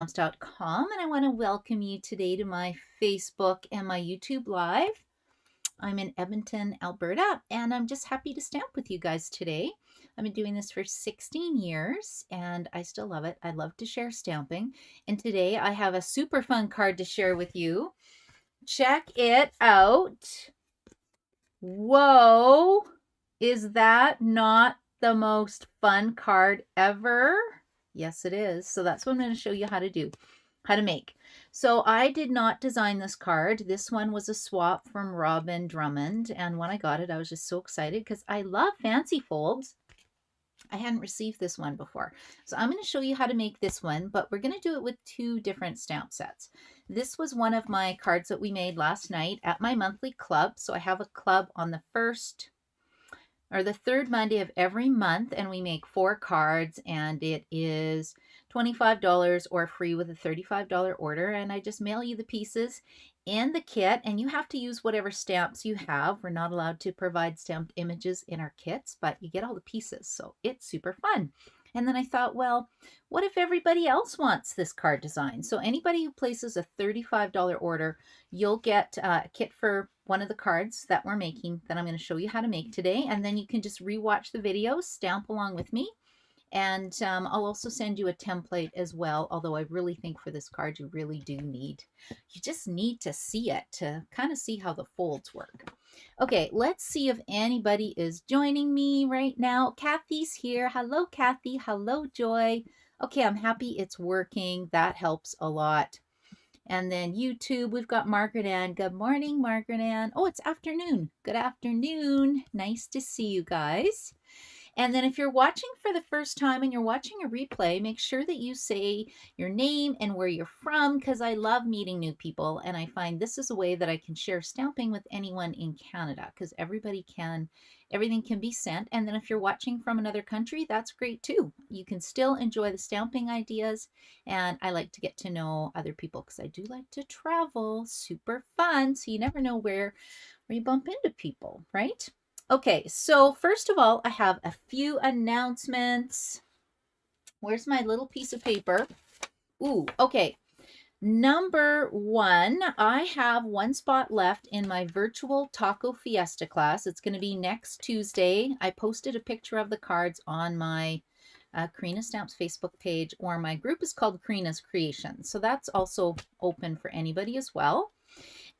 Stamps.com, and I want to welcome you today to my Facebook and my YouTube Live. I'm in Edmonton, Alberta, and I'm just happy to stamp with you guys today. I've been doing this for 16 years and I still love it. I love to share stamping. And today I have a super fun card to share with you. Check it out. Whoa, is that not the most fun card ever? Yes, it is. So that's what I'm going to show you how to make. So I did not design this card. This one was a swap from Robin Drummond. And when I got it, I was just so excited because I love fancy folds. I hadn't received this one before. So I'm going to show you how to make this one, but we're going to do it with two different stamp sets. This was one of my cards that we made last night at my monthly club. So I have a club on the first or the third Monday of every month, and we make 4 cards, and it is $25 or free with a $35 order, and I just mail you the pieces in the kit, and you have to use whatever stamps you have. We're not allowed to provide stamped images in our kits, but you get all the pieces, so it's super fun. And then I thought, well, what if everybody else wants this card design? So anybody who places a $35 order, you'll get a kit for one of the cards that we're making that I'm going to show you how to make today. And then you can just rewatch the video, stamp along with me. And I'll also send you a template as well, although I really think for this card you really do you just need to see it to kind of see how the folds work. Okay, let's see if anybody is joining me right now. Kathy's here. Hello, Kathy. Hello, Joy. Okay, I'm happy it's working. That helps a lot. And then YouTube, we've got Margaret Ann. Good morning, Margaret Ann. Oh, it's afternoon. Good afternoon. Nice to see you guys. And then if you're watching for the first time and you're watching a replay, make sure that you say your name and where you're from, because I love meeting new people. And I find this is a way that I can share stamping with anyone in Canada, because everything can be sent. And then if you're watching from another country, that's great too. You can still enjoy the stamping ideas. And I like to get to know other people because I do like to travel. Super fun. So you never know where you bump into people, right? Okay, so first of all, I have a few announcements. Where's my little piece of paper? Ooh, okay. Number 1, I have 1 spot left in my virtual Taco Fiesta class. It's going to be next Tuesday. I posted a picture of the cards on my Karina Stamps Facebook page, or my group is called Karina's Creations. So that's also open for anybody as well.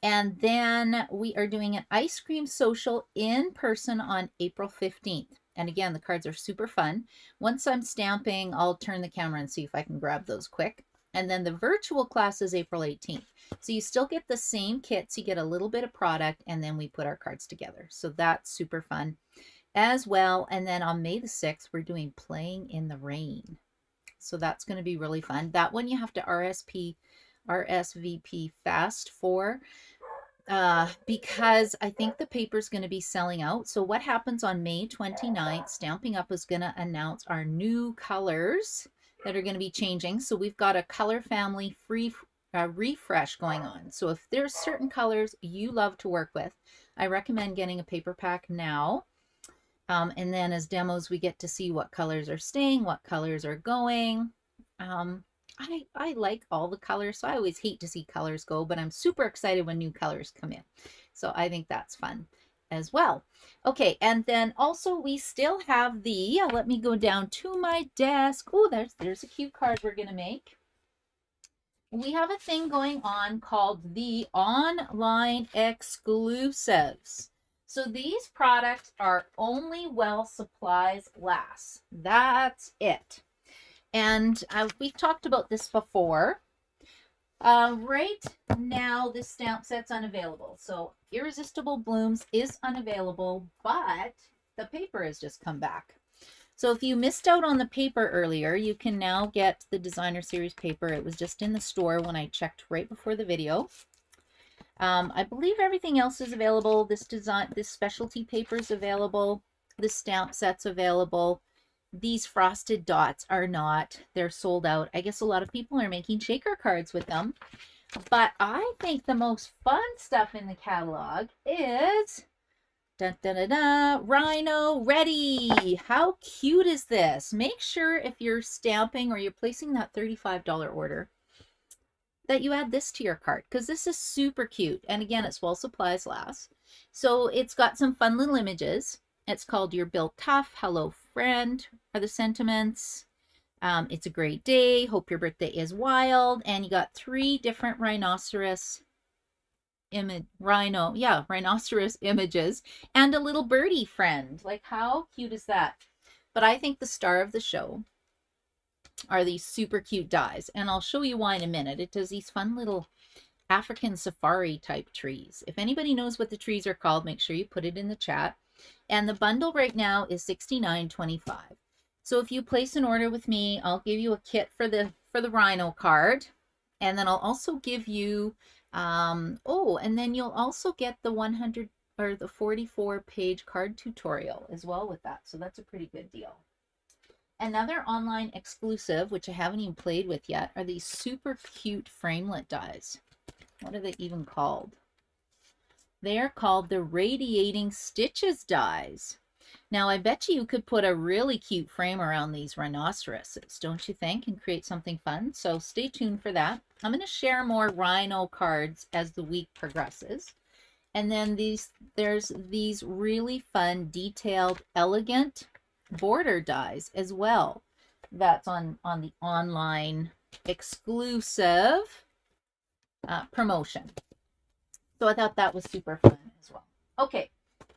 And then we are doing an ice cream social in person on April 15th. And again, the cards are super fun. Once I'm stamping, I'll turn the camera and see if I can grab those quick. And then the virtual class is April 18th. So you still get the same kits. You get a little bit of product, and then we put our cards together. So that's super fun as well. And then on May the 6th, we're doing Playing in the Rain. So that's going to be really fun. That one you have to RSVP fast for, because I think the paper is going to be selling out. So what happens on May 29th, Stamping Up is going to announce our new colors that are going to be changing. So we've got a color family free refresh going on. So if there's certain colors you love to work with, I recommend getting a paper pack now. And then as demos, we get to see what colors are staying, what colors are going. I like all the colors, so I always hate to see colors go, but I'm super excited when new colors come in. So I think that's fun as well. Okay, and then also we still have let me go down to my desk. Oh, there's a cute card we're going to make. We have a thing going on called the Online Exclusives. So these products are only while supplies last. That's it. And we've talked about this before. Right now, this stamp set's unavailable. So Irresistible Blooms is unavailable, but the paper has just come back. So if you missed out on the paper earlier, you can now get the Designer Series paper. It was just in the store when I checked right before the video. I believe everything else is available. This specialty paper is available. The stamp set's available. These frosted dots are not. They're sold out. I guess a lot of people are making shaker cards with them. But I think the most fun stuff in the catalog is Rhino Ready. How cute is this? Make sure if you're stamping or you're placing that $35 order that you add this to your cart, because this is super cute. And again, it's while supplies last. So it's got some fun little images. It's called You're Built Tough, Hello Friend are the sentiments. It's a great day, hope your birthday is wild. And you got 3 different rhinoceros images and a little birdie friend. Like, how cute is that? But I think the star of the show are these super cute dies, and I'll show you why in a minute. It does these fun little African safari type trees. If anybody knows what the trees are called, make sure you put it in the chat. And the bundle right now is $69.25. So if you place an order with me, I'll give you a kit for the rhino card, and then I'll also give you and then you'll also get the 100 or the 44-page card tutorial as well with that. So that's a pretty good deal. Another online exclusive, which I haven't even played with yet, are these super cute framelit dies. What are they even called? They are called the Radiating Stitches dies. Now, I bet you could put a really cute frame around these rhinoceroses, don't you think, and create something fun? So stay tuned for that. I'm going to share more rhino cards as the week progresses. And then there's these really fun, detailed, elegant border dies as well. That's on the online exclusive promotion. So I thought that was super fun as well. Okay,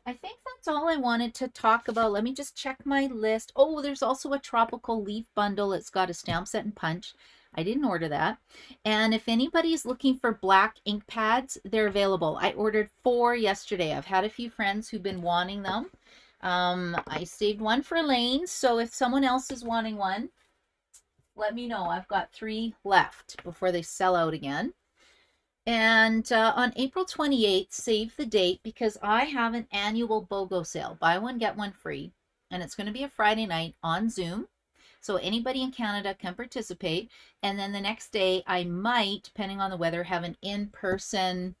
I think that's all I wanted to talk about. Let me just check my list. Oh, there's also a tropical leaf bundle. It's got a stamp set and punch. I didn't order that. And if anybody's looking for black ink pads, they're available. I ordered 4 yesterday. I've had a few friends who've been wanting them. I saved one for Elaine, so if someone else is wanting one, let me know. I've got 3 left before they sell out again. And on April 28th, save the date, because I have an annual BOGO sale. Buy one, get one free. And it's going to be a Friday night on Zoom. So anybody in Canada can participate. And then the next day, I might, depending on the weather, have an in-person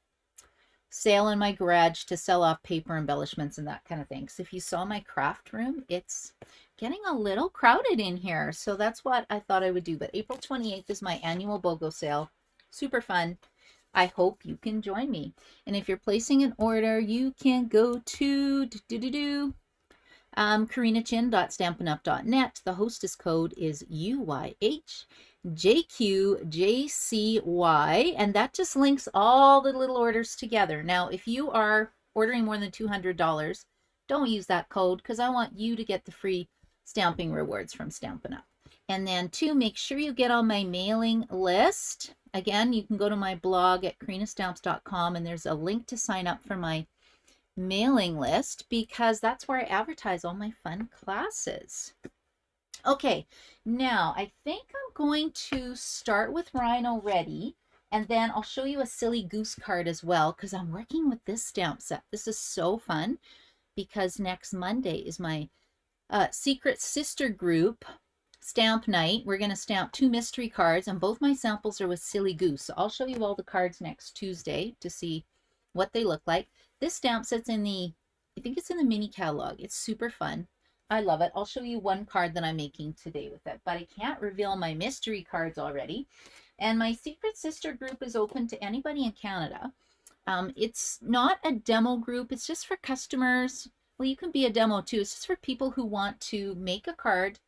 sale in my garage to sell off paper embellishments and that kind of thing. So if you saw my craft room, it's getting a little crowded in here. So that's what I thought I would do. But April 28th is my annual BOGO sale. Super fun. I hope you can join me. And if you're placing an order, you can go to karinachin.stampinup.net. The hostess code is UYHJQJCY, and that just links all the little orders together. Now, if you are ordering more than $200, don't use that code, because I want you to get the free stamping rewards from Stampin' Up. And then 2, make sure you get on my mailing list. Again, you can go to my blog at karinaStamps.com, and there's a link to sign up for my mailing list, because that's where I advertise all my fun classes. Okay, now I think I'm going to start with Rhino Ready, and then I'll show you a silly goose card as well, because I'm working with this stamp set. This is so fun, because next Monday is my secret sister group stamp night. We're going to stamp 2 mystery cards, and both my samples are with silly goose. So I'll show you all the cards next Tuesday to see what they look like. This stamp set's in the, I think it's in the mini catalog. It's super fun. I love it. I'll show you one card that I'm making today with it, but I can't reveal my mystery cards already. And my secret sister group is open to anybody in Canada. It's not a demo group. It's just for customers. Well, you can be a demo too. It's just for people who want to make a card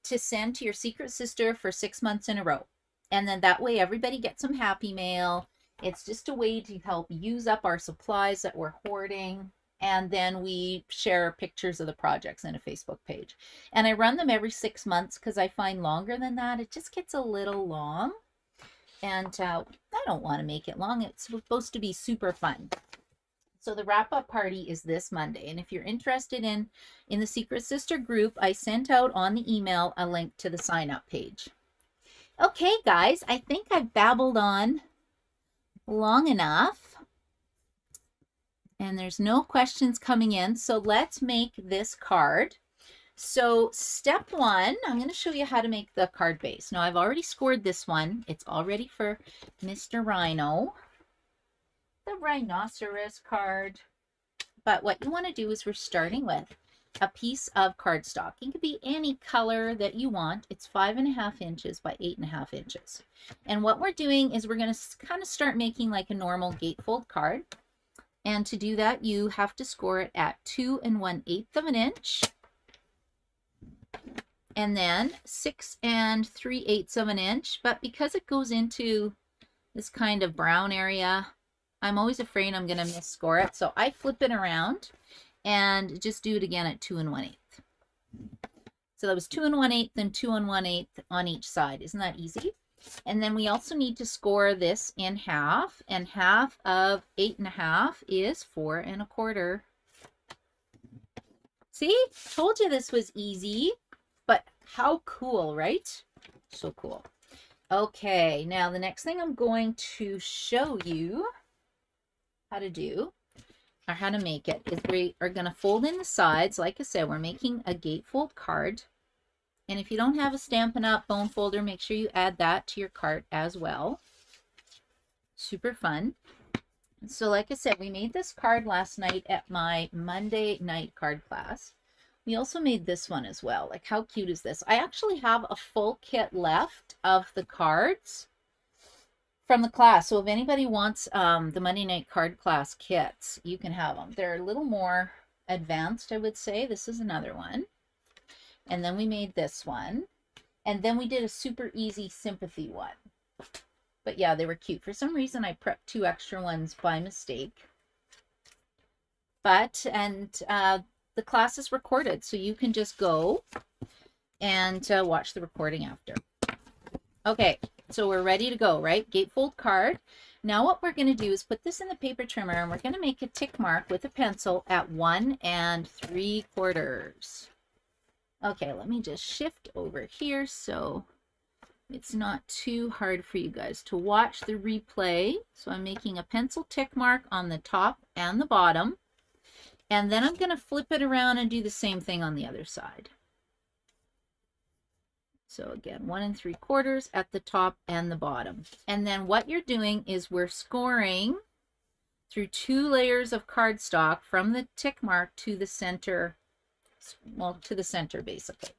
to send to your secret sister for 6 months in a row. And then that way everybody gets some happy mail. It's just a way to help use up our supplies that we're hoarding. And then we share pictures of the projects in a Facebook page. And I run them every 6 months, because I find longer than that, it just gets a little long. And I don't want to make it long. It's supposed to be super fun. So the wrap-up party is this Monday. And if you're interested in the Secret Sister group, I sent out on the email a link to the sign-up page. Okay, guys, I think I've babbled on long enough. And there's no questions coming in. So let's make this card. So step 1, I'm going to show you how to make the card base. Now, I've already scored this one. It's all ready for Mr. Rhino, the rhinoceros card. But what you want to do is we're starting with a piece of cardstock. It could be any color that you want. It's 5.5 inches by 8.5 inches. And what we're doing is we're going to kind of start making like a normal gatefold card. And to do that, you have to score it at 2 1/8 of an inch. And then 6 3/8 of an inch. But because it goes into this kind of brown area, I'm always afraid I'm going to misscore it. So I flip it around and just do it again at 2 1/8. So that was 2 1/8 and 2 1/8 on each side. Isn't that easy? And then we also need to score this in half, and half of 8.5 is 4 1/4. See, told you this was easy, but how cool, right? So cool. Okay, now the next thing I'm going to show you how to do, or how to make it, is we are going to fold in the sides. Like I said, we're making a gatefold card. And if you don't have a Stampin' Up! Bone folder, make sure you add that to your cart as well. Super fun. So like I said, we made this card last night at my Monday night card class. We also made this one as well. Like, how cute is this? I actually have a full kit left of the cards from the class. So if anybody wants the Monday night card class kits, you can have them. They're a little more advanced, I would say. This is another one. And then we made this one. And then we did a super easy sympathy one. But yeah, they were cute. For some reason, I prepped 2 extra ones by mistake. But, and the class is recorded, so you can just go and watch the recording after. Okay, so we're ready to go, right? Gatefold card. Now what we're going to do is put this in the paper trimmer, and we're going to make a tick mark with a pencil at 1 3/4. Okay, let me just shift over here so it's not too hard for you guys to watch the replay. So I'm making a pencil tick mark on the top and the bottom. And then I'm going to flip it around and do the same thing on the other side. So again, 1 3/4 at the top and the bottom. And then what you're doing is we're scoring through 2 layers of cardstock from the tick mark to the center. Well, to the center basically.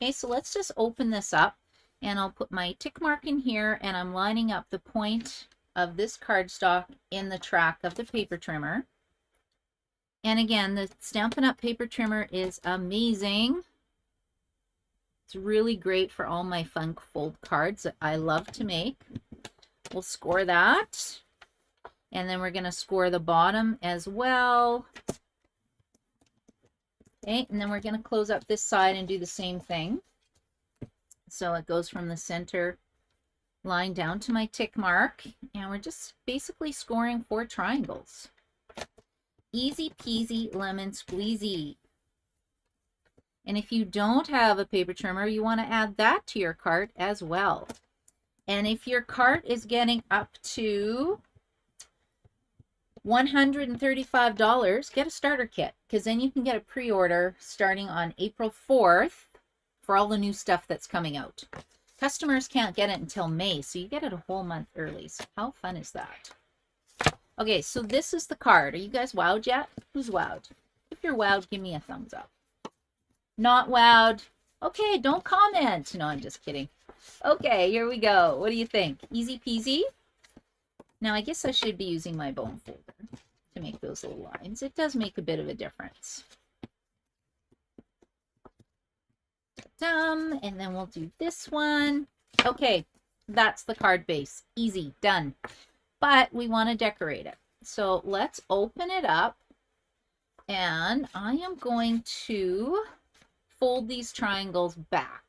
Okay, so let's just open this up, and I'll put my tick mark in here, and I'm lining up the point of this cardstock in the track of the paper trimmer. And again, the Stampin' Up! Paper trimmer is amazing. It's really great for all my fun fold cards that I love to make. We'll score that. And then we're going to score the bottom as well. Okay, and then we're going to close up this side and do the same thing. So it goes from the center line down to my tick mark, and we're just basically scoring 4 triangles. Easy peasy lemon squeezy. And if you don't have a paper trimmer, you want to add that to your cart as well. And if your cart is getting up to $135, get a starter kit, because then you can get a pre-order starting on April 4th for all the new stuff that's coming out. Customers can't get it until May, so you get it a whole month early. So how fun is that? Okay, so this is the card. Are you guys wowed yet? Who's wowed? If you're wowed, give me a thumbs up. Not wowed? Okay, don't comment. No, I'm just kidding. Okay, here we go. What do you think? Easy peasy? Now, I guess I should be using my bone folder to make those little lines. It does make a bit of a difference. And then we'll do this one. Okay, that's the card base. Easy, done. But we want to decorate it. So let's open it up. And I am going to fold these triangles back.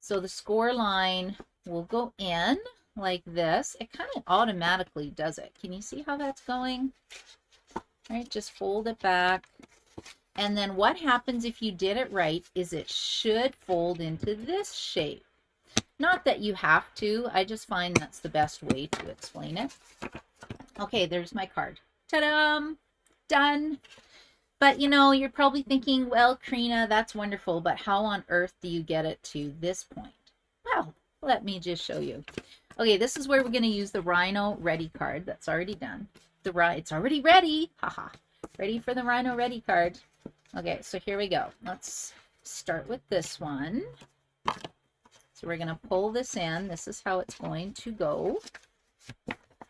So the score line will go in like this. It kind of automatically does it. Can you see how that's going? All right, just fold it back. And then what happens if you did it right is it should fold into this shape. Not that you have to. I just find that's the best way to explain it. Okay, there's my card. Ta-da! Done. But you know, you're probably thinking, well, Karina, that's wonderful, but how on earth do you get it to this point? Well, let me just show you. Okay, this is where we're going to use the Rhino Ready card. That's already done. It's already ready. Haha. Ready for the Rhino Ready card. Okay, so here we go. Let's start with this one. So we're going to pull this in. This is how it's going to go.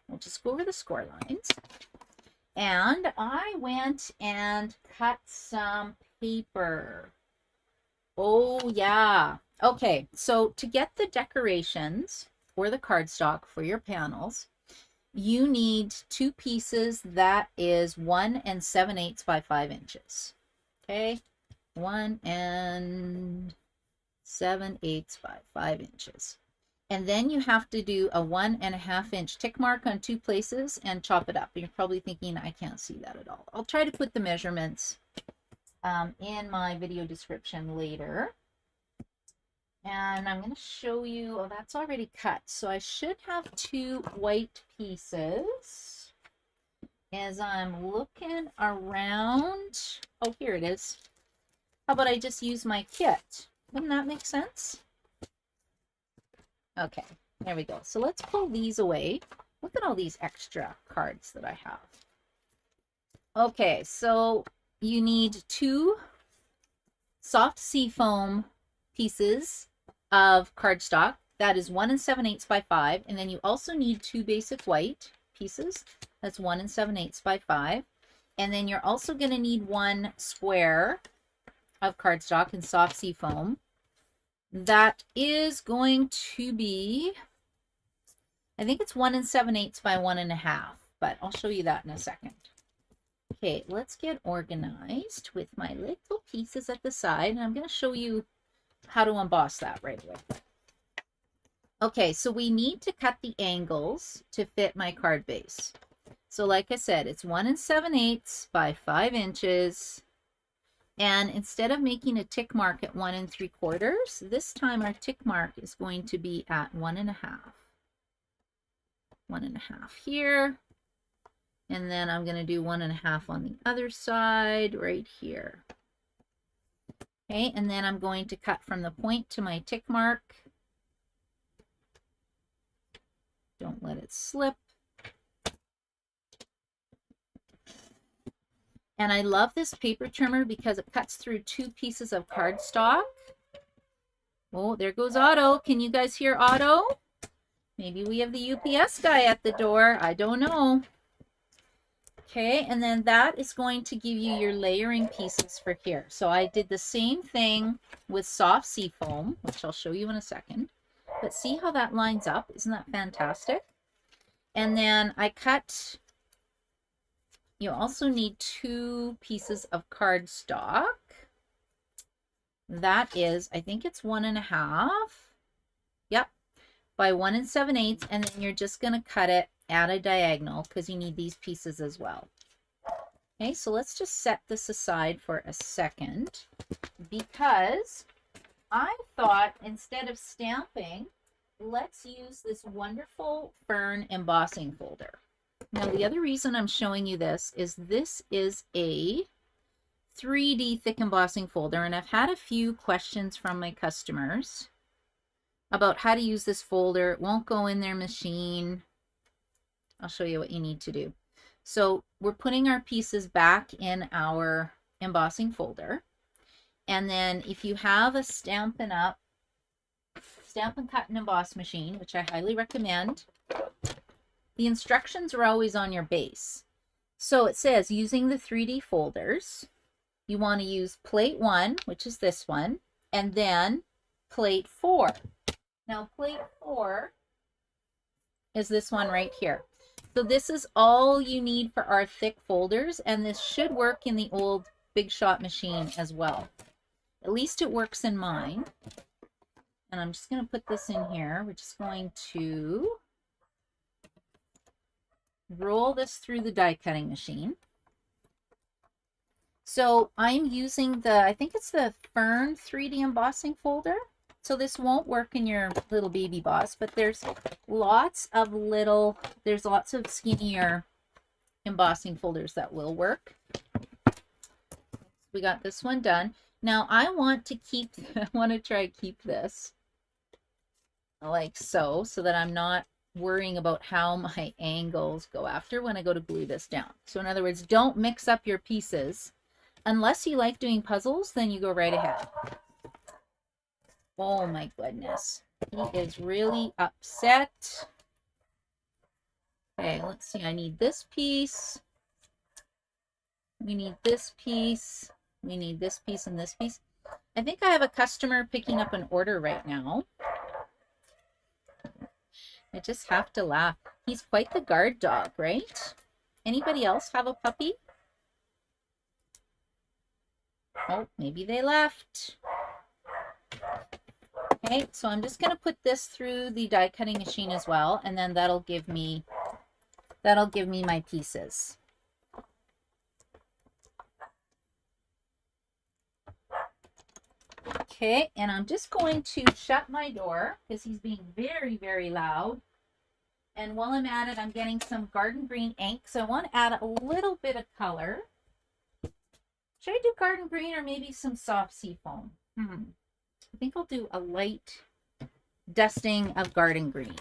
We'll just go over the score lines. And I went and cut some paper. Oh, yeah. Okay, so to get the decorations for the cardstock for your panels, you need 2 pieces that is 1 7/8 by 5 inches. Okay, 1 7/8 by 5 inches. And then you have to do a 1.5 inch tick mark on 2 places and chop it up. You're probably thinking, I can't see that at all. I'll try to put the measurements in my video description later. And I'm going to show you, oh, that's already cut. So I should have 2 white pieces. As I'm looking around, oh, here it is. How about I just use my kit? Wouldn't that make sense? Okay, there we go. So let's pull these away. Look at all these extra cards that I have. Okay, so you need 2 soft seafoam pieces of cardstock. That is 1 7/8 by 5. And then you also need 2 basic white pieces. That's 1 7/8 by 5. And then you're also going to need 1 square of cardstock in soft seafoam. That is going to be, I think it's 1 7/8 by 1.5, but I'll show you that in a second. Okay, let's get organized with my little pieces at the side, and I'm going to show you how to emboss that right away. Okay, so we need to cut the angles to fit my card base. So like I said, it's 1 7/8 by 5 inches. And instead of making a tick mark at 1 3/4, this time our tick mark is going to be at 1.5. 1.5 here. And then I'm going to do 1.5 on the other side right here. Okay, and then I'm going to cut from the point to my tick mark. Don't let it slip. And I love this paper trimmer because it cuts through 2 pieces of cardstock. Oh, there goes Otto. Can you guys hear Otto? Maybe we have the UPS guy at the door. I don't know. Okay, and then that is going to give you your layering pieces for here. So I did the same thing with soft seafoam, which I'll show you in a second. But see how that lines up? Isn't that fantastic? And then I cut, you also need 2 pieces of cardstock. That is, I think it's 1.5. Yep, by 1 7/8, and then you're just going to cut it at a diagonal because you need these pieces as well. Okay, so let's just set this aside for a second because I thought instead of stamping, let's use this wonderful fern embossing folder. Now, the other reason I'm showing you this is a 3D thick embossing folder, and I've had a few questions from my customers about how to use this folder. It won't go in their machine. I'll show you what you need to do. So we're putting our pieces back in our embossing folder. And then if you have a Stampin' Up! Stamp and Cut and Emboss machine, which I highly recommend, the instructions are always on your base. So it says using the 3D folders, you want to use plate 1, which is this one, and then plate 4. Now plate 4 is this one right here. So this is all you need for our thick folders, and this should work in the old Big Shot machine as well. At least it works in mine. And I'm just going to put this in here. We're just going to roll this through the die cutting machine. So I'm using the, I think it's the Fern 3D embossing folder. So this won't work in your little baby boss, but there's lots of skinnier embossing folders that will work. We got this one done. Now I want to try to keep this like so that I'm not worrying about how my angles go after when I go to glue this down. So in other words, don't mix up your pieces Unless you like doing puzzles, then you go right ahead. Oh my goodness. He is really upset. Okay, let's see. I need this piece. We need this piece. We need this piece and this piece. I think I have a customer picking up an order right now. I just have to laugh. He's quite the guard dog, right? Anybody else have a puppy? Oh, maybe they left. Okay, so I'm just going to put this through the die cutting machine as well, and then that'll give me my pieces. Okay, and I'm just going to shut my door because he's being very, very loud. And while I'm at it, I'm getting some garden green ink. So I want to add a little bit of color. Should I do garden green or maybe some soft sea foam? I think I'll do a light dusting of garden green.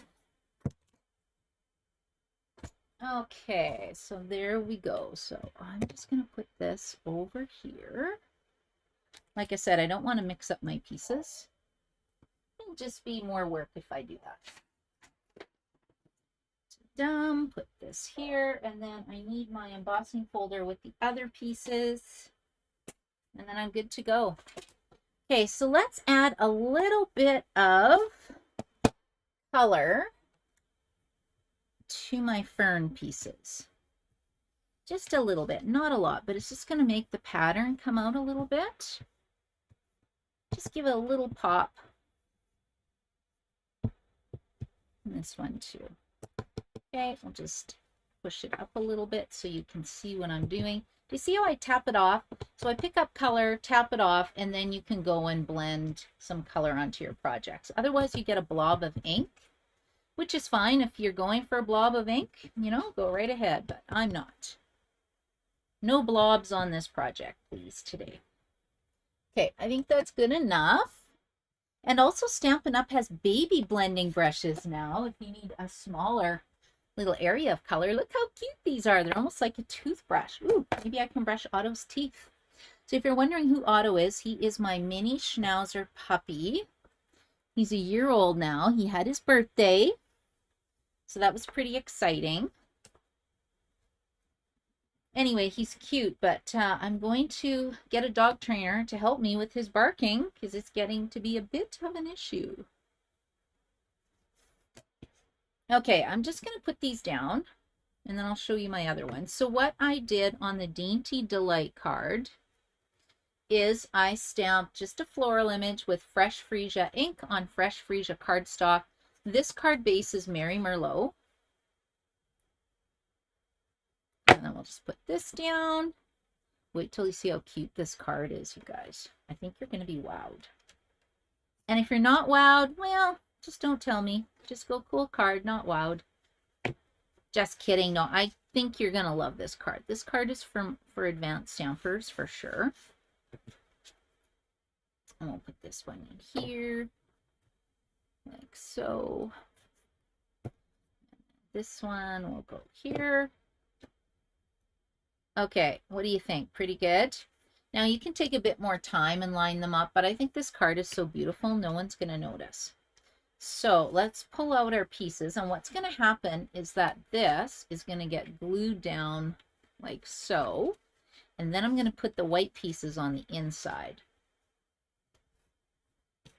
Okay, so there we go. So I'm just going to put this over here. Like I said, I don't want to mix up my pieces. It'll just be more work if I do that. Done. Put this here, and then I need my embossing folder with the other pieces, and then I'm good to go. Okay, so let's add a little bit of color to my fern pieces. Just a little bit, not a lot, but it's just going to make the pattern come out a little bit. Just give it a little pop. And this one too. Okay, I'll just push it up a little bit so you can see what I'm doing. Do you see how I tap it off? So I pick up color, tap it off, and then you can go and blend some color onto your projects. Otherwise, you get a blob of ink, which is fine. If you're going for a blob of ink, you know, go right ahead, but I'm not. No blobs on this project, please, today. Okay, I think that's good enough. And also Stampin' Up! Has baby blending brushes now if you need a smaller little area of color. Look how cute these are. They're almost like a toothbrush. Ooh, maybe I can brush Otto's teeth. So if you're wondering who Otto is, he is my mini Schnauzer puppy. He's a year old now. He had his birthday, so that was pretty exciting. Anyway, he's cute, but I'm going to get a dog trainer to help me with his barking because it's getting to be a bit of an issue. Okay, I'm just going to put these down and then I'll show you my other ones. So what I did on the Dainty Delight card is I stamped just a floral image with Fresh Freesia ink on Fresh Freesia cardstock. This card base is Mary Merlot. And then we'll just put this down. Wait till you see how cute this card is, you guys. I think you're going to be wowed. And if you're not wowed, well, just don't tell me. Just go cool card, not wowed. Just kidding. No, I think you're going to love this card. This card is for advanced stampers for sure. And we'll put this one in here. Like so. This one will go here. Okay, what do you think? Pretty good? Now you can take a bit more time and line them up, but I think this card is so beautiful, no one's going to notice. So let's pull out our pieces, and what's going to happen is that this is going to get glued down like so, and then I'm going to put the white pieces on the inside.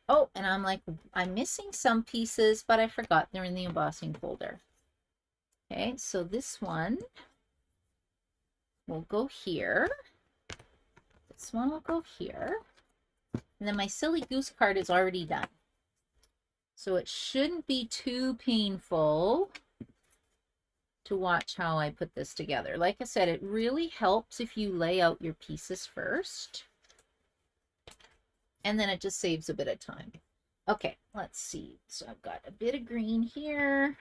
Oh, and I'm missing some pieces, but I forgot they're in the embossing folder. Okay, so this one will go here. This one will go here. And then my Silly Goose card is already done. So it shouldn't be too painful to watch how I put this together. Like I said, it really helps if you lay out your pieces first. And then it just saves a bit of time. Okay, let's see. So I've got a bit of green here.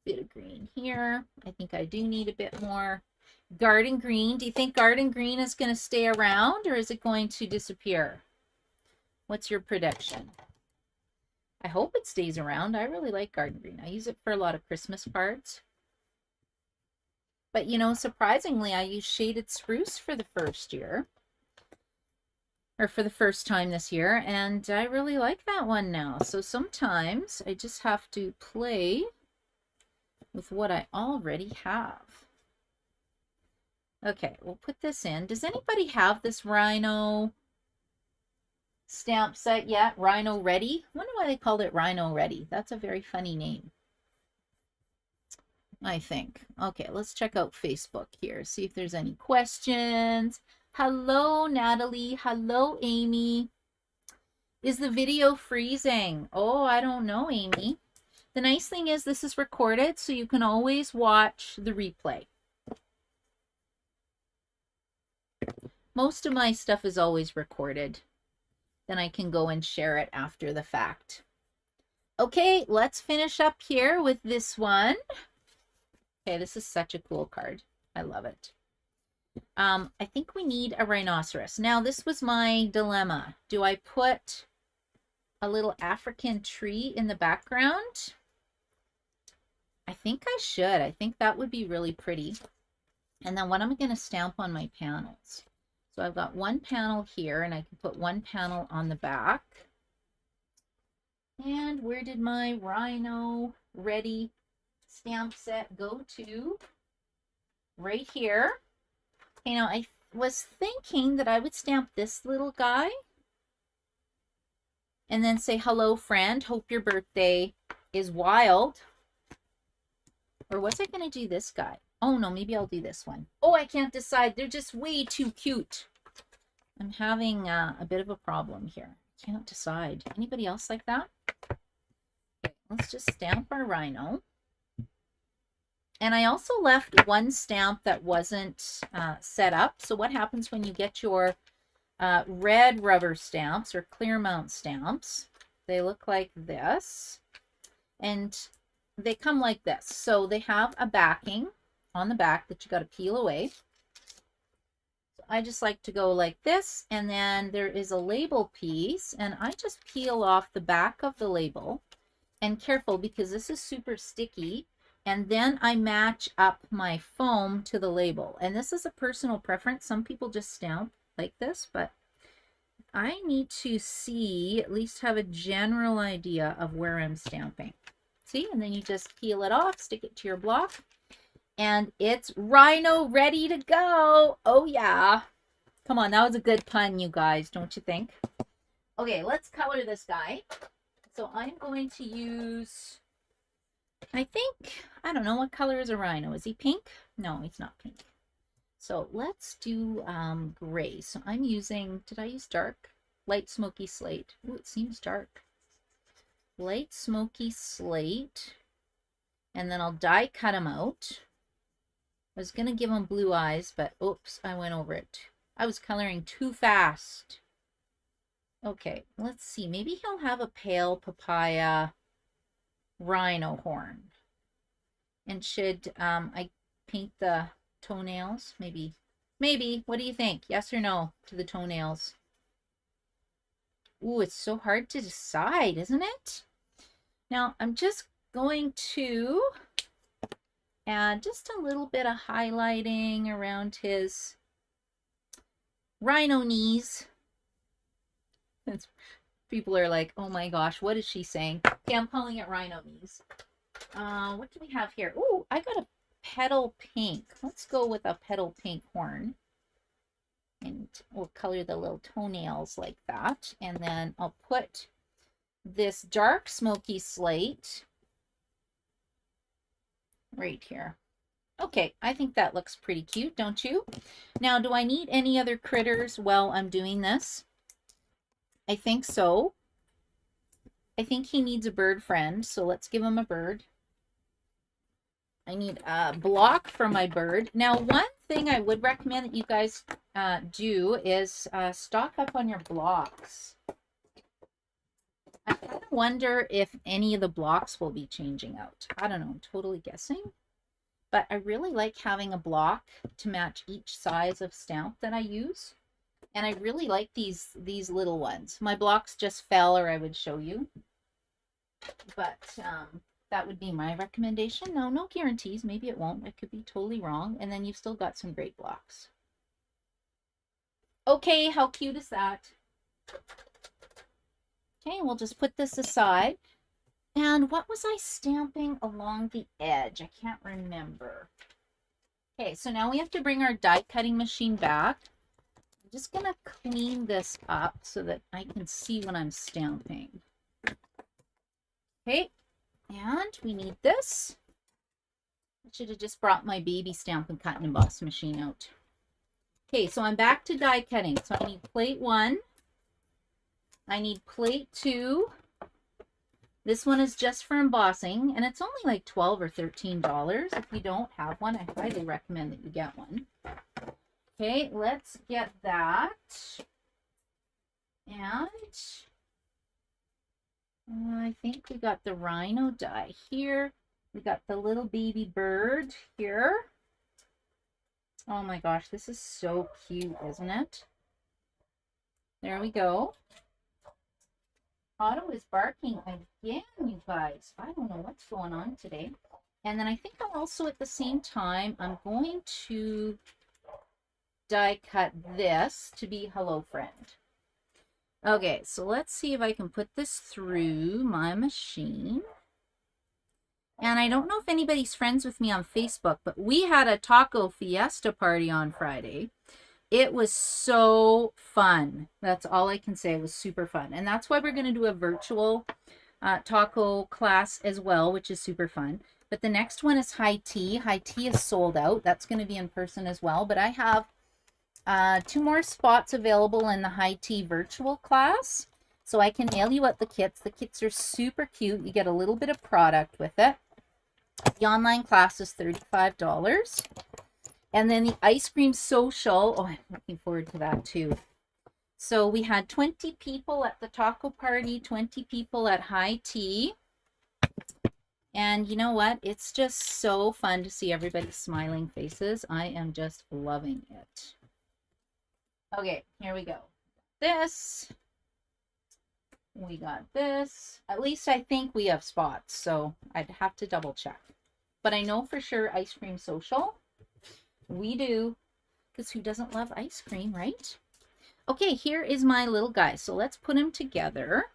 Bit of green here. I think I do need a bit more. Garden green. Do you think garden green is going to stay around or is it going to disappear? What's your prediction? I hope it stays around. I really like garden green. I use it for a lot of Christmas cards. But you know, surprisingly, I used shaded spruce for the first year, or for the first time this year, and I really like that one now. So sometimes I just have to play with what I already have. Okay, we'll put this in. Does anybody have this Rhino stamp set yet? Rhino Ready? I wonder why they called it Rhino Ready. That's a very funny name, I think. Okay, let's check out Facebook here. See if there's any questions. Hello, Natalie. Hello, Amy. Is the video freezing? Oh, I don't know, Amy. The nice thing is this is recorded, so you can always watch the replay. Most of my stuff is always recorded. Then I can go and share it after the fact. Okay, let's finish up here with this one. Okay, this is such a cool card. I love it. I think we need a rhinoceros. Now, this was my dilemma. Do I put a little African tree in the background? I think I should. I think that would be really pretty. And then what am I going to stamp on my panels? So I've got one panel here, and I can put one panel on the back. And where did my Rhino Ready stamp set go to? Right here. Okay, now I was thinking that I would stamp this little guy and then say, hello, friend. Hope your birthday is wild. Or was I going to do this guy? Oh, no, maybe I'll do this one. Oh, I can't decide. They're just way too cute. I'm having a bit of a problem here. Can't decide. Anybody else like that? Okay, let's just stamp our rhino. And I also left one stamp that wasn't set up. So what happens when you get your red rubber stamps or clear mount stamps? They look like this. And they come like this. So they have a backing on the back that you got to peel away. So I just like to go like this, and then there is a label piece, and I just peel off the back of the label. And careful, because this is super sticky, and then I match up my foam to the label. And this is a personal preference. Some people just stamp like this, but I need to see, at least have a general idea of where I'm stamping. See, and then you just peel it off, stick it to your block, and it's Rhino ready to go. Oh yeah. Come on, that was a good pun, you guys, don't you think? Okay, let's color this guy. So I'm going to use, I think, I don't know, what color is a rhino? Is he pink? No, he's not pink. So let's do gray. So I'm using, did I use dark? Light smoky slate. Ooh, it seems dark. Light smoky slate. And then I'll die cut him out. I was going to give him blue eyes, but oops, I went over it. I was coloring too fast. Okay, let's see. Maybe he'll have a pale papaya rhino horn. And should I paint the toenails? Maybe. Maybe. What do you think? Yes or no to the toenails? Ooh, it's so hard to decide, isn't it? Now, I'm just going to add just a little bit of highlighting around his rhino knees. People are like, oh my gosh, what is she saying? Okay, I'm calling it rhino knees. What do we have here? Ooh, I got a petal pink. Let's go with a petal pink horn. And we'll color the little toenails like that. And then I'll put this dark smoky slate right here. Okay, I think that looks pretty cute, don't you? Now, do I need any other critters while I'm doing this? I think so. I think he needs a bird friend, so let's give him a bird. I need a block for my bird. Now, one thing I would recommend that you guys do is stock up on your blocks. I kind of wonder if any of the blocks will be changing out. I don't know, I'm totally guessing. But I really like having a block to match each size of stamp that I use. And I really like these little ones. My blocks just fell, or I would show you. But That would be my recommendation. Now, no guarantees. Maybe it won't. I could be totally wrong. And then you've still got some great blocks. Okay, how cute is that? Okay, we'll just put this aside. And what was I stamping along the edge? I can't remember. Okay, so now we have to bring our die cutting machine back. I'm just going to clean this up so that I can see when I'm stamping. Okay, and we need this. I should have just brought my baby stamp and cut and emboss machine out. Okay, so I'm back to die cutting. So I need plate 1. I need plate 2. This one is just for embossing, and it's only like $12 or $13. If you don't have one, I highly recommend that you get one. Okay, let's get that. And I think we got the rhino die here. We got the little baby bird here. Oh my gosh, this is so cute, isn't it? There we go. Otto is barking again, you guys. I don't know what's going on today. And then I think I'm also at the same time, I'm going to die cut this to be Hello Friend. Okay, so let's see if I can put this through my machine. And I don't know if anybody's friends with me on Facebook, but we had a taco fiesta party on Friday. It was so fun. That's all I can say. It was super fun. And that's why we're going to do a virtual taco class as well, which is super fun. But the next one is high tea. High tea is sold out. That's going to be in person as well. But I have 2 more spots available in the high tea virtual class. So I can mail you out the kits. The kits are super cute. You get a little bit of product with it. The online class is $35. And then the ice cream social. Oh, I'm looking forward to that too. So we had 20 people at the taco party, 20 people at high tea. And you know what? It's just so fun to see everybody's smiling faces. I am just loving it. Okay, here we go. This. We got this. At least I think we have spots, so I'd have to double check. But I know for sure ice cream social. We do, because who doesn't love ice cream, right? Okay, here is my little guy. So let's put him together.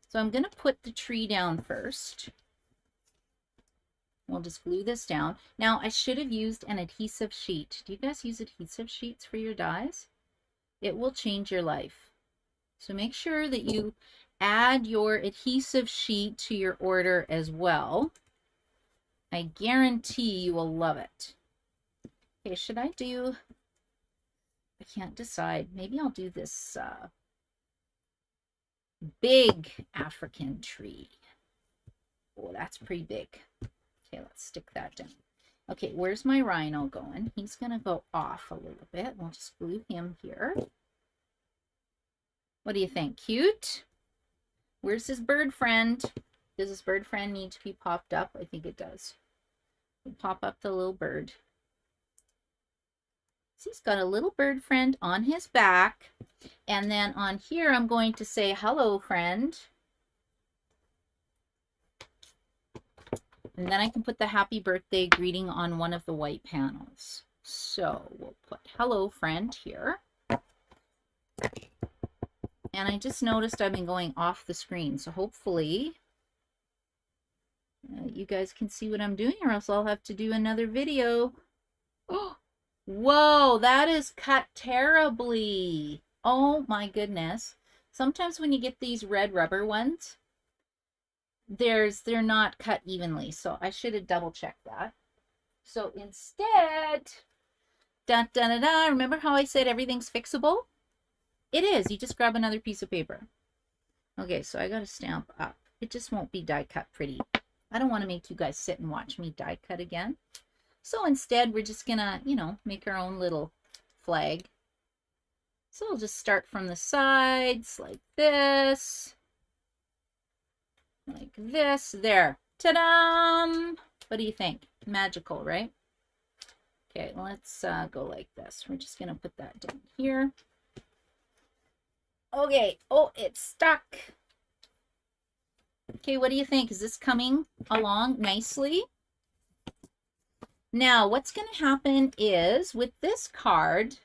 So I'm going to put the tree down first. We'll just glue this down. Now, I should have used an adhesive sheet. Do you guys use adhesive sheets for your dies? It will change your life. So make sure that you add your adhesive sheet to your order as well. I guarantee you will love it. Okay, should I do... I can't decide. Maybe I'll do this big African tree. Oh, that's pretty big. Okay, let's stick that down. Okay, where's my rhino going? He's going to go off a little bit. We'll just glue him here. What do you think? Cute? Where's his bird friend? Does his bird friend need to be popped up? I think it does. We'll pop up the little bird. So he's got a little bird friend on his back. And then on here, I'm going to say, hello, friend. And then I can put the happy birthday greeting on one of the white panels. So we'll put hello, friend here. And I just noticed I've been going off the screen. So hopefully you guys can see what I'm doing, or else I'll have to do another video. Oh, whoa, that is cut terribly. Oh my goodness. Sometimes when you get these red rubber ones, they're not cut evenly. So I should have double checked that. So instead, da da da da, remember how I said everything's fixable? It is. You just grab another piece of paper. Okay, so I got to stamp up. It just won't be die cut pretty. I don't want to make you guys sit and watch me die cut again. So instead, we're just going to, you know, make our own little flag. So we'll just start from the sides like this. Like this. There. Ta-da! What do you think? Magical, right? Okay, let's go like this. We're just going to put that down here. Okay. Oh, it's stuck. Okay, what do you think? Is this coming along nicely? Now, what's going to happen is with this card,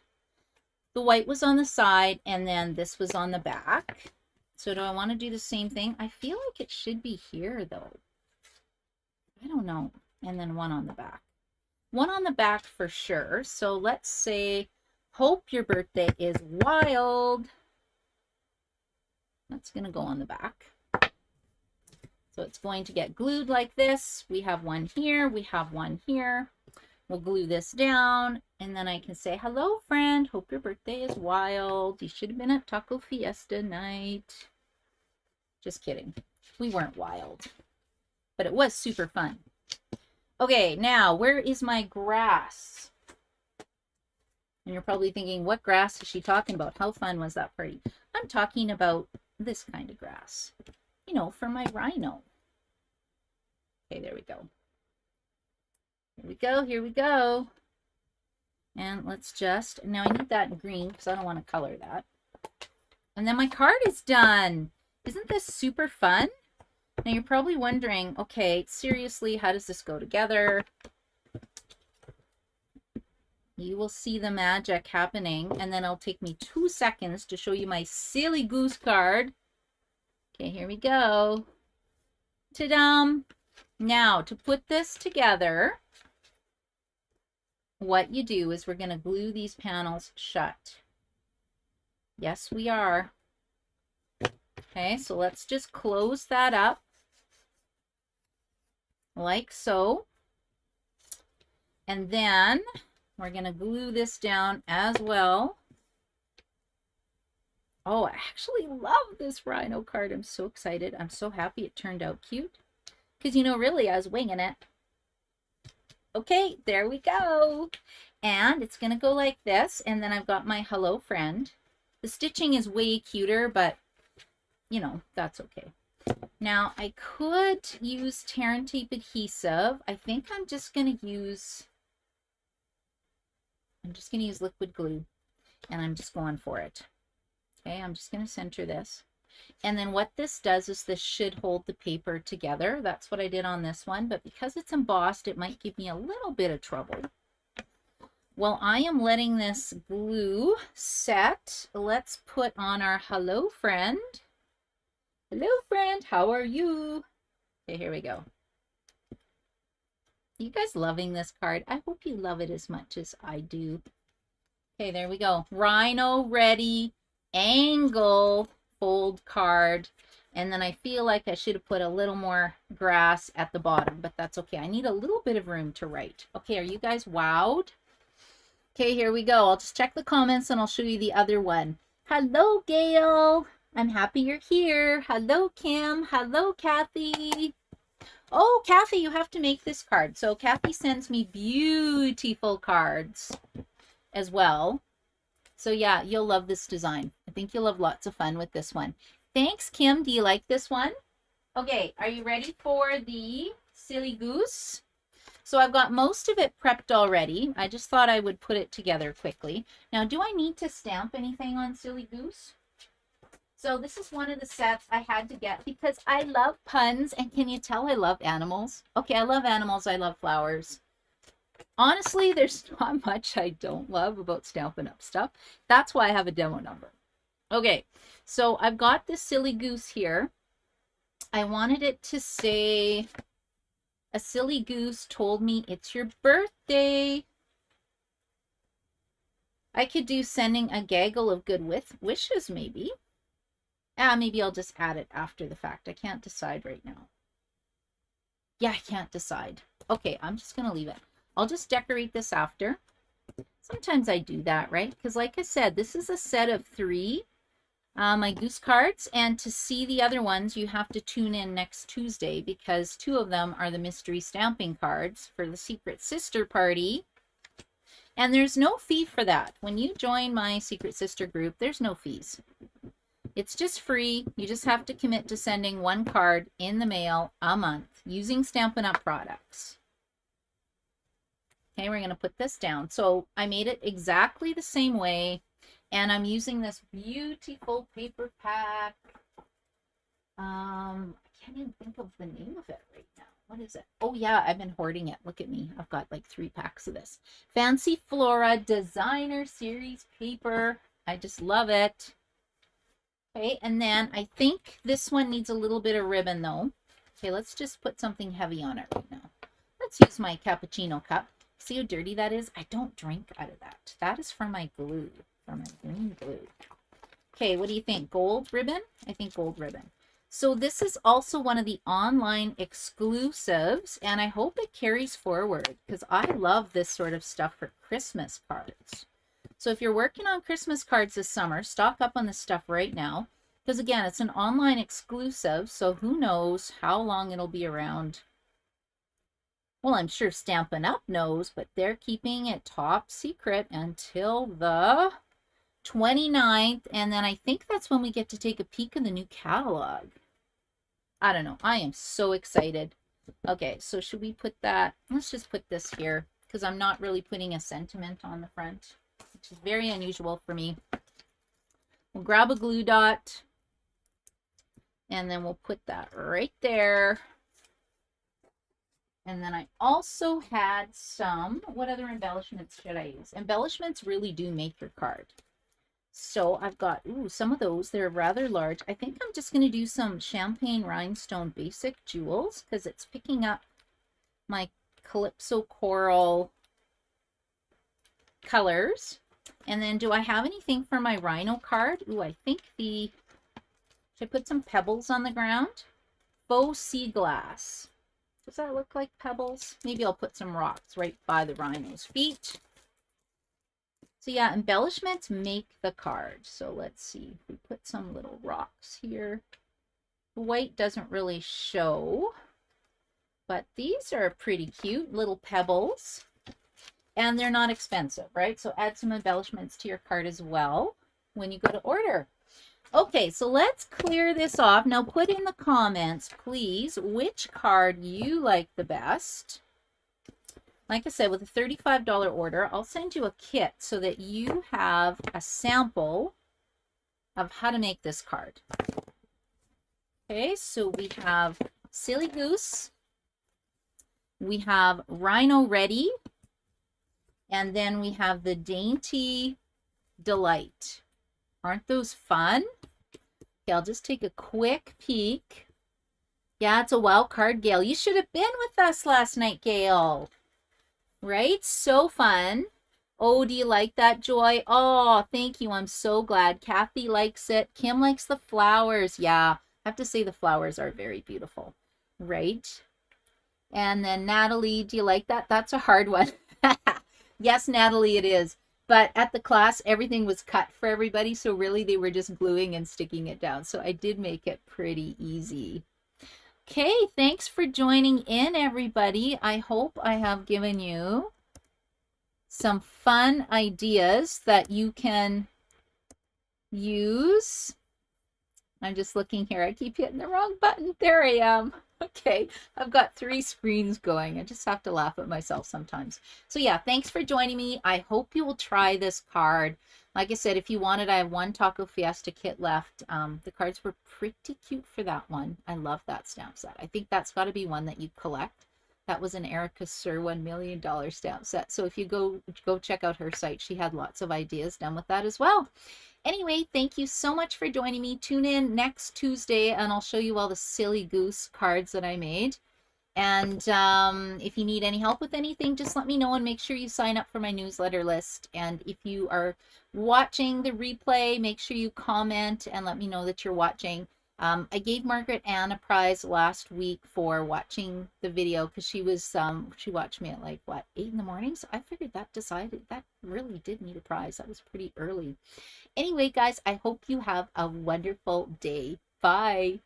the white was on the side and then this was on the back. So do I want to do the same thing? I feel like it should be here though. I don't know. And then one on the back. One on the back for sure. So let's say, hope your birthday is wild. That's going to go on the back. So it's going to get glued like this. We have one here. We have one here. We'll glue this down. And then I can say, hello, friend. Hope your birthday is wild. You should have been at Taco Fiesta night. Just kidding. We weren't wild. But it was super fun. Okay, now, where is my grass? And you're probably thinking, what grass is she talking about? How fun was that party? I'm talking about this kind of grass. You know, for my rhino. Okay, there we go. Here we go, here we go. And let's just, now I need that in green because I don't want to color that. And then my card is done. Isn't this super fun? Now you're probably wondering, okay, seriously, how does this go together? You will see the magic happening, and then it'll take me 2 seconds to show you my silly goose card. Okay, here we go. Ta-dam! Now, to put this together, what you do is we're going to glue these panels shut. Yes, we are. Okay, so let's just close that up like so. And then we're going to glue this down as well. Oh, I actually love this rhino card. I'm so excited. I'm so happy it turned out cute. Because, you know, really, I was winging it. Okay, there we go. And it's going to go like this. And then I've got my hello friend. The stitching is way cuter, but, you know, that's okay. Now, I could use tear and tape adhesive. I think I'm just going to use liquid glue. And I'm just going for it. Okay, I'm just going to center this. And then what this does is this should hold the paper together. That's what I did on this one. But because it's embossed, it might give me a little bit of trouble. Well, I am letting this glue set. Let's put on our hello friend. Hello friend, how are you? Okay, here we go. You guys loving this card? I hope you love it as much as I do. Okay, there we go. Rhino ready, angle fold card. And then I feel like I should have put a little more grass at the bottom, but that's okay. I need a little bit of room to write. Okay, are you guys wowed? Okay, here we go. I'll just check the comments and I'll show you the other one. Hello, Gail. I'm happy you're here. Hello, Kim. Hello, Kathy. Oh, Kathy, you have to make this card. So Kathy sends me beautiful cards as well. So yeah, you'll love this design. I think you'll have lots of fun with this one. Thanks, Kim. Do you like this one? Okay, are you ready for the silly goose? So I've got most of it prepped already. I just thought I would put it together quickly. Now, do I need to stamp anything on silly goose? So this is one of the sets I had to get because I love puns. And can you tell I love animals? Okay, I love animals. I love flowers. Honestly, there's not much I don't love about Stampin' Up! Stuff. That's why I have a demo number. Okay, so I've got this silly goose here. I wanted it to say, a silly goose told me it's your birthday. I could do sending a gaggle of good wishes, maybe. Maybe I'll just add it after the fact. I can't decide right now. Yeah, I can't decide. Okay, I'm just going to leave it. I'll just decorate this after. Sometimes I do that, right? Because like I said, this is a set of 3, my goose cards. And to see the other ones, you have to tune in next Tuesday because 2 of them are the mystery stamping cards for the Secret Sister party. And there's no fee for that. When you join my Secret Sister group, there's no fees. It's just free. You just have to commit to sending 1 card in the mail a month using Stampin' Up! Products. Okay, we're going to put this down. So I made it exactly the same way. And I'm using this beautiful paper pack. I can't even think of the name of it right now. What is it? Oh yeah, I've been hoarding it. Look at me. I've got like 3 packs of this. Fancy Flora Designer Series paper. I just love it. Okay, and then I think this one needs a little bit of ribbon though. Okay, let's just put something heavy on it right now. Let's use my cappuccino cup. See how dirty that is? I don't drink out of that. That is for my glue, for my green glue. Okay, what do you think? Gold ribbon? I think gold ribbon. So this is also one of the online exclusives, and I hope it carries forward because I love this sort of stuff for Christmas cards. So if you're working on Christmas cards this summer, stock up on this stuff right now because, again, it's an online exclusive, so who knows how long it'll be around. Well, I'm sure Stampin' Up! Knows, but they're keeping it top secret until the 29th, and then I think that's when we get to take a peek in the new catalog. I don't know. I am so excited. Okay, so should we put that? Let's just put this here because I'm not really putting a sentiment on the front, which is very unusual for me. We'll grab a glue dot and then we'll put that right there. And then I also had some, what other embellishments should I use? Embellishments really do make your card. So I've got, some of those, they're rather large. I think I'm just going to do some champagne rhinestone basic jewels because it's picking up my Calypso coral colors. And then do I have anything for my rhino card? I think should I put some pebbles on the ground? Faux sea glass. Does that look like pebbles? Maybe I'll put some rocks right by the rhino's feet. So yeah, embellishments make the card. So let's see. We put some little rocks here. The white doesn't really show, but these are pretty cute little pebbles. And they're not expensive, right? So add some embellishments to your card as well when you go to order. Okay, so let's clear this off. Now put in the comments, please, which card you like the best. Like I said, with a $35 order, I'll send you a kit so that you have a sample of how to make this card. Okay, so we have Silly Goose, we have Rhino Ready, and then we have the Dainty Delight. Aren't those fun? Okay, I'll just take a quick peek. Yeah, it's a wild card, Gail. You should have been with us last night, Gail. Right? So fun. Oh, do you like that, Joy? Oh, thank you. I'm so glad. Kathy likes it. Kim likes the flowers. Yeah, I have to say the flowers are very beautiful. Right? And then Natalie, do you like that? That's a hard one. Yes, Natalie, it is. But at the class, everything was cut for everybody. So really, they were just gluing and sticking it down. So I did make it pretty easy. Okay, thanks for joining in, everybody. I hope I have given you some fun ideas that you can use. I'm just looking here. I keep hitting the wrong button. There I am. Okay, I've got 3 screens going. I just have to laugh at myself sometimes. So yeah, thanks for joining me. I hope you will try this card. Like I said, if you want it, I have 1 Taco Fiesta kit left. The cards were pretty cute for that one. I love that stamp set. I think that's got to be one that you collect. That was an Erica Sir $1 million stamp set. So if you go check out her site, she had lots of ideas done with that as well. Anyway, thank you so much for joining me. Tune in next Tuesday and I'll show you all the Silly Goose cards that I made. And if you need any help with anything, just let me know and make sure you sign up for my newsletter list. And if you are watching the replay, make sure you comment and let me know that you're watching. I gave Margaret Ann a prize last week for watching the video because she watched me at like, what, 8 in the morning? So I figured that really did need a prize. That was pretty early. Anyway, guys, I hope you have a wonderful day. Bye.